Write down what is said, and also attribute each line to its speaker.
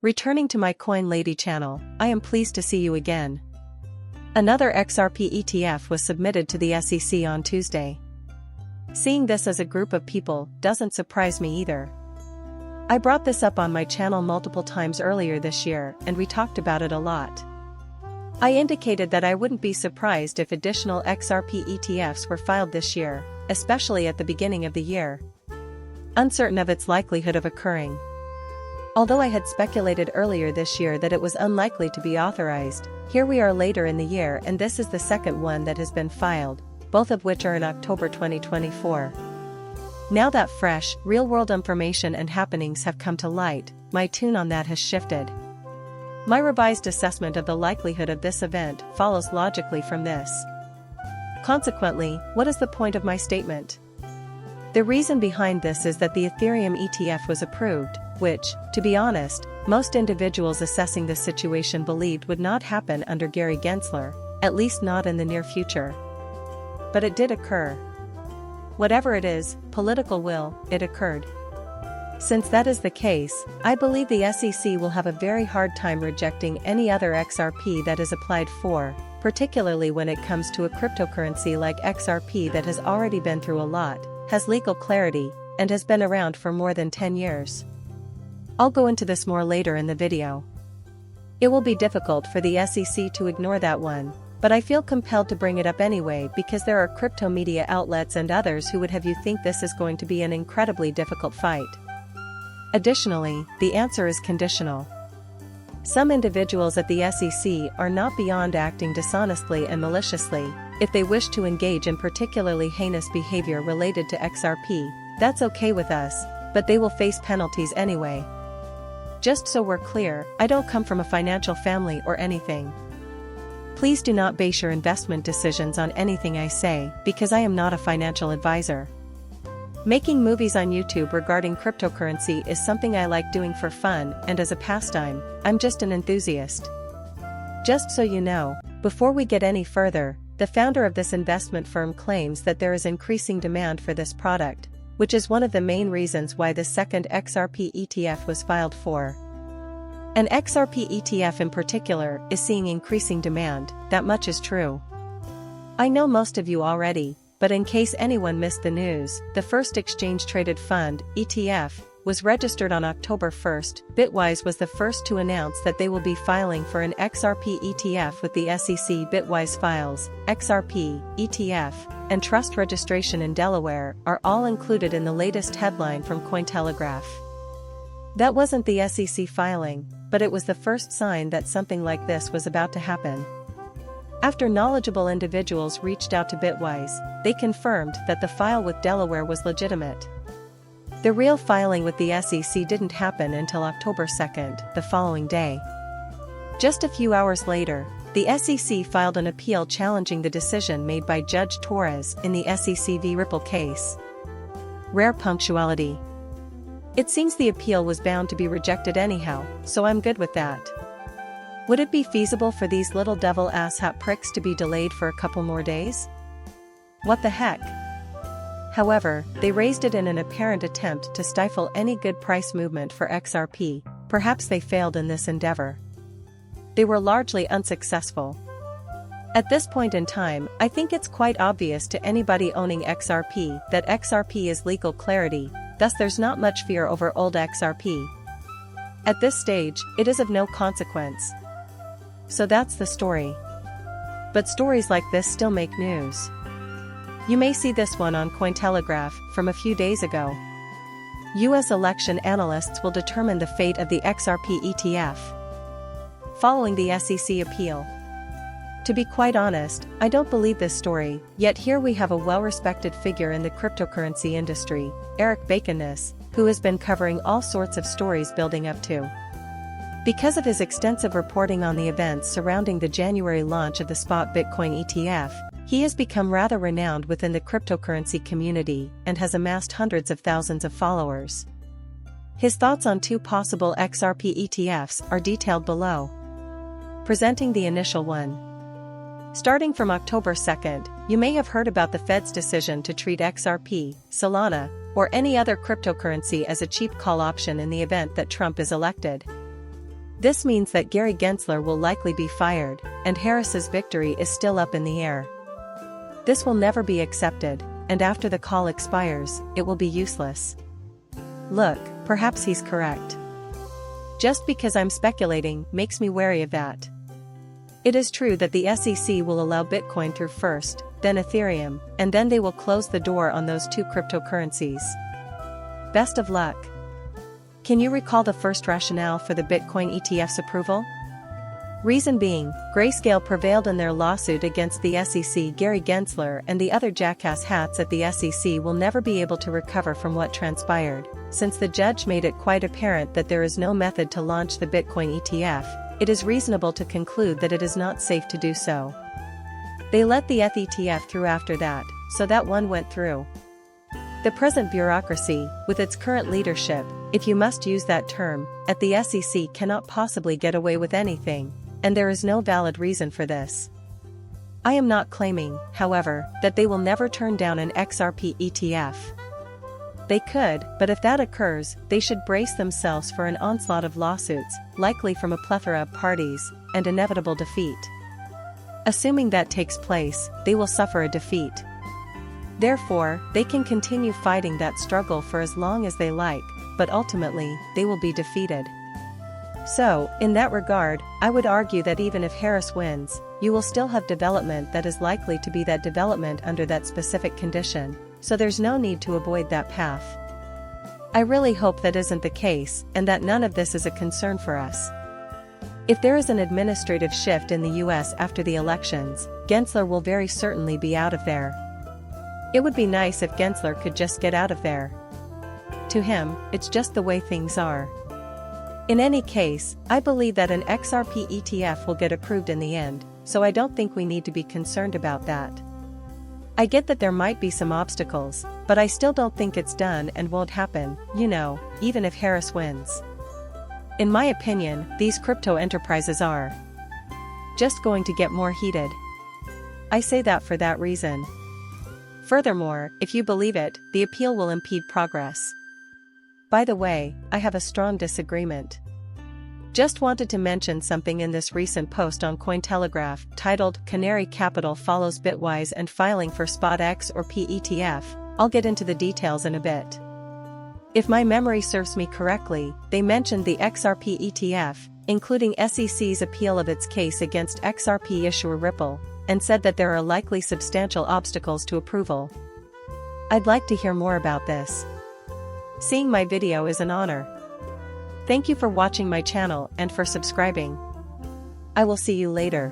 Speaker 1: Returning to my Coin Lady channel, I am pleased to see you again. Another XRP ETF was submitted to the SEC on Tuesday. Seeing this as a group of people doesn't surprise me either. I brought this up on my channel multiple times earlier this year and we talked about it a lot. I indicated that I wouldn't be surprised if additional XRP ETFs were filed this year, especially at the beginning of the year. Uncertain of its likelihood of occurring. Although I had speculated earlier this year that it was unlikely to be authorized, here we are later in the year and this is the second one that has been filed, both of which are in October 2024. Now that fresh, real-world information and happenings have come to light, my tune on that has shifted. My revised assessment of the likelihood of this event follows logically from this. Consequently, what is the point of my statement? The reason behind this is that the Ethereum ETF was approved, which, to be honest, most individuals assessing this situation believed would not happen under Gary Gensler, at least not in the near future. But it did occur. Whatever it is, political will, it occurred. Since that is the case, I believe the SEC will have a very hard time rejecting any other XRP that is applied for, particularly when it comes to a cryptocurrency like XRP that has already been through a lot, has legal clarity, and has been around for more than 10 years. I'll go into this more later in the video. It will be difficult for the SEC to ignore that one, but I feel compelled to bring it up anyway because there are crypto media outlets and others who would have you think this is going to be an incredibly difficult fight. Additionally, the answer is conditional. Some individuals at the SEC are not beyond acting dishonestly and maliciously. If they wish to engage in particularly heinous behavior related to XRP, that's okay with us, but they will face penalties anyway. Just so we're clear, I don't come from a financial family or anything. Please do not base your investment decisions on anything I say, because I am not a financial advisor. Making movies on YouTube regarding cryptocurrency is something I like doing for fun and as a pastime. I'm just an enthusiast. Just so you know, before we get any further, the founder of this investment firm claims that there is increasing demand for this product, which is one of the main reasons why the second XRP ETF was filed for. An XRP ETF in particular is seeing increasing demand, that much is true. I know most of you already, but in case anyone missed the news, the first exchange-traded fund, ETF, was registered on October 1st. Bitwise was the first to announce that they will be filing for an XRP ETF with the SEC. Bitwise files, XRP, ETF, and trust registration in Delaware are all included in the latest headline from Cointelegraph. That wasn't the SEC filing, but it was the first sign that something like this was about to happen. After knowledgeable individuals reached out to Bitwise, they confirmed that the file with Delaware was legitimate. The real filing with the SEC didn't happen until October 2nd, the following day. Just a few hours later, the SEC filed an appeal challenging the decision made by Judge Torres in the SEC v. Ripple case. Rare punctuality. It seems the appeal was bound to be rejected anyhow, so I'm good with that. Would it be feasible for these little devil asshat pricks to be delayed for a couple more days? What the heck? However, they raised it in an apparent attempt to stifle any good price movement for XRP. Perhaps they failed in this endeavor. They were largely unsuccessful. At this point in time, I think it's quite obvious to anybody owning XRP that XRP is legal clarity, thus there's not much fear over old XRP. At this stage, it is of no consequence. So that's the story. But stories like this still make news. You may see this one on Cointelegraph from a few days ago. US election analysts will determine the fate of the XRP ETF. Following the SEC appeal. To be quite honest, I don't believe this story, yet here we have a well-respected figure in the cryptocurrency industry, Eric Baconness, who has been covering all sorts of stories building up to. Because of his extensive reporting on the events surrounding the January launch of the spot Bitcoin ETF, he has become rather renowned within the cryptocurrency community and has amassed hundreds of thousands of followers. His thoughts on two possible XRP ETFs are detailed below. Presenting the initial one. Starting from October 2nd, you may have heard about the Fed's decision to treat XRP, Solana, or any other cryptocurrency as a cheap call option in the event that Trump is elected. This means that Gary Gensler will likely be fired, and Harris's victory is still up in the air. This will never be accepted, and after the call expires, it will be useless. Look, perhaps he's correct. Just because I'm speculating makes me wary of that. It is true that the SEC will allow Bitcoin through first, then Ethereum, and then they will close the door on those two cryptocurrencies. Best of luck. Can you recall the first rationale for the Bitcoin ETF's approval? Reason being, Grayscale prevailed in their lawsuit against the SEC. Gary Gensler and the other jackass hats at the SEC will never be able to recover from what transpired, since the judge made it quite apparent that there is no method to launch the Bitcoin ETF. It is reasonable to conclude that it is not safe to do so. They let the ETH ETF through after that, so that one went through. The present bureaucracy, with its current leadership, if you must use that term, at the SEC cannot possibly get away with anything, and there is no valid reason for this. I am not claiming, however, that they will never turn down an XRP ETF. They could, but if that occurs, they should brace themselves for an onslaught of lawsuits, likely from a plethora of parties, and inevitable defeat. Assuming that takes place, they will suffer a defeat. Therefore, they can continue fighting that struggle for as long as they like, but ultimately, they will be defeated. So, in that regard, I would argue that even if Harris wins, you will still have development that is likely to be that development under that specific condition, so there's no need to avoid that path. I really hope that isn't the case, and that none of this is a concern for us. If there is an administrative shift in the US after the elections, Gensler will very certainly be out of there. It would be nice if Gensler could just get out of there. To him, it's just the way things are. In any case, I believe that an XRP ETF will get approved in the end, so I don't think we need to be concerned about that. I get that there might be some obstacles, but I still don't think it's done and won't happen, even if Harris wins. In my opinion, these crypto enterprises are just going to get more heated. I say that for that reason. Furthermore, if you believe it, the appeal will impede progress. By the way, I have a strong disagreement. Just wanted to mention something in this recent post on Cointelegraph, titled, Canary Capital Follows Bitwise and Filing for Spot X or P ETF. I'll get into the details in a bit. If my memory serves me correctly, they mentioned the XRP ETF, including SEC's appeal of its case against XRP issuer Ripple, and said that there are likely substantial obstacles to approval. I'd like to hear more about this. Seeing my video is an honor. Thank you for watching my channel and for subscribing. I will see you later.